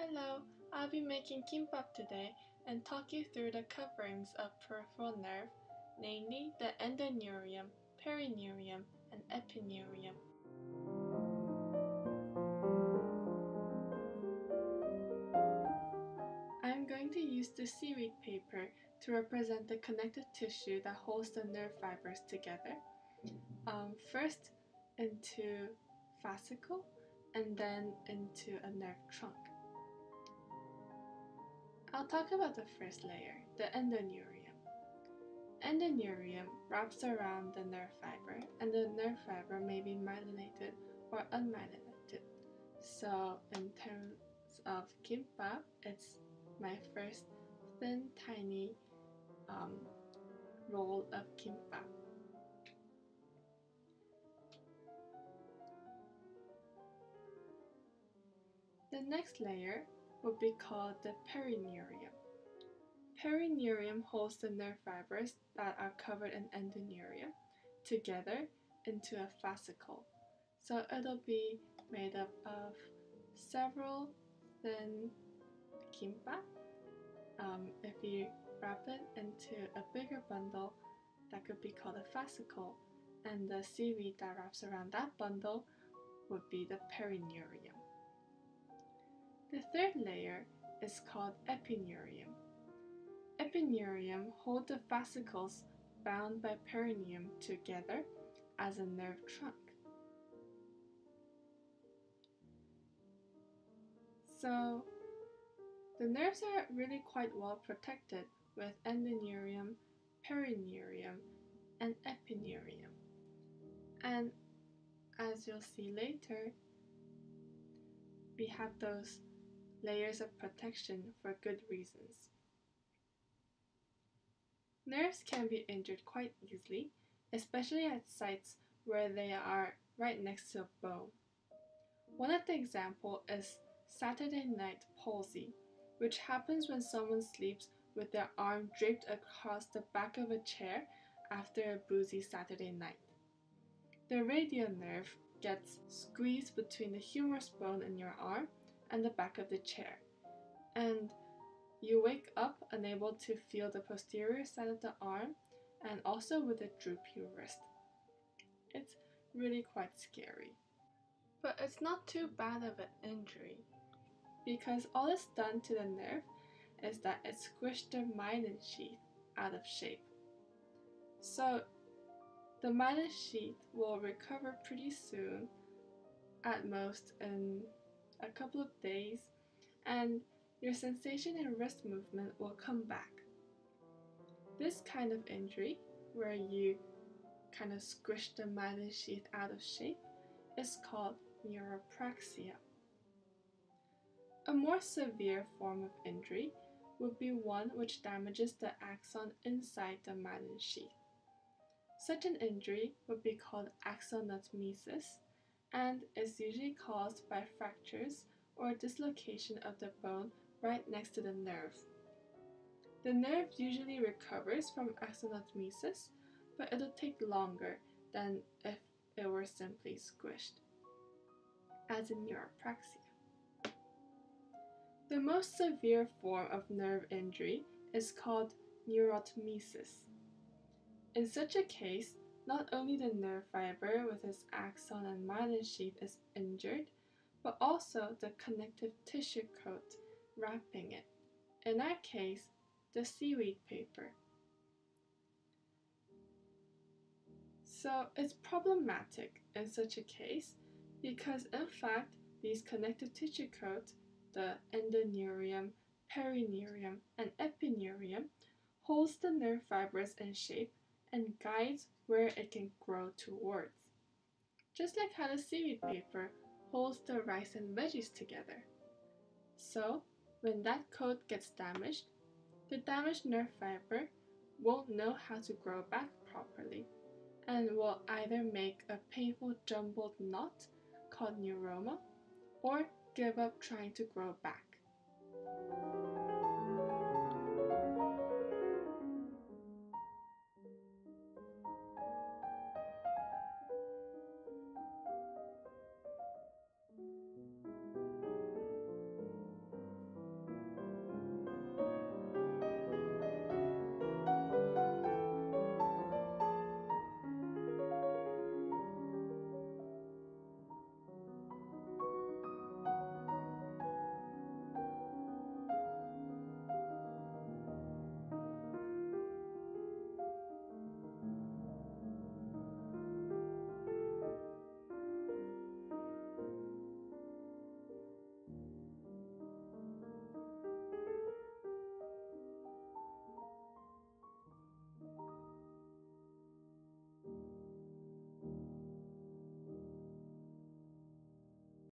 Hello, I'll be making kimbap today and talk you through the coverings of peripheral nerve, namely the endoneurium, perineurium, and epineurium. I'm going to use the seaweed paper to represent the connective tissue that holds the nerve fibers together. First into fascicle and then into a nerve trunk. I'll talk about the first layer, the endoneurium. Endoneurium wraps around the nerve fiber, and the nerve fiber may be myelinated or unmyelinated. So in terms of kimbap, it's my first thin, tiny roll of kimbap. The next layer would be called the perineurium. Perineurium holds the nerve fibers that are covered in endoneurium together into a fascicle. So it'll be made up of several thin kimbap. If you wrap it into a bigger bundle, that could be called a fascicle, and the seaweed that wraps around that bundle would be the perineurium. The third layer is called epineurium. Epineurium hold the fascicles bound by perineum together as a nerve trunk. So the nerves are really quite well protected with endoneurium, perineurium, and epineurium. And as you'll see later, we have those layers of protection for good reasons. Nerves can be injured quite easily, especially at sites where they are right next to a bone. One of the examples is Saturday night palsy, which happens when someone sleeps with their arm draped across the back of a chair after a boozy Saturday night. The radial nerve gets squeezed between the humerus bone in your arm and the back of the chair, and you wake up unable to feel the posterior side of the arm and also with a droopy wrist. It's really quite scary. But it's not too bad of an injury, because all it's done to the nerve is that it squished the myelin sheath out of shape. So the myelin sheath will recover pretty soon, at most in a couple of days, and your sensation and wrist movement will come back. This kind of injury, where you kind of squish the myelin sheath out of shape, is called neuropraxia. A more severe form of injury would be one which damages the axon inside the myelin sheath. Such an injury would be called axonotmesis and is usually caused by fractures or dislocation of the bone right next to the nerve. The nerve usually recovers from axonotmesis, but it'll take longer than if it were simply squished, as in neuropraxia. The most severe form of nerve injury is called neurotmesis. In such a case, not only the nerve fiber with its axon and myelin sheath is injured, but also the connective tissue coat wrapping it, in our case, the seaweed paper. So it's problematic in such a case because in fact these connective tissue coats, the endoneurium, perineurium, and epineurium, holds the nerve fibers in shape and guides where it can grow towards. Just like how the seaweed paper holds the rice and veggies together. So, when that coat gets damaged, the damaged nerve fiber won't know how to grow back properly and will either make a painful jumbled knot called neuroma or give up trying to grow back.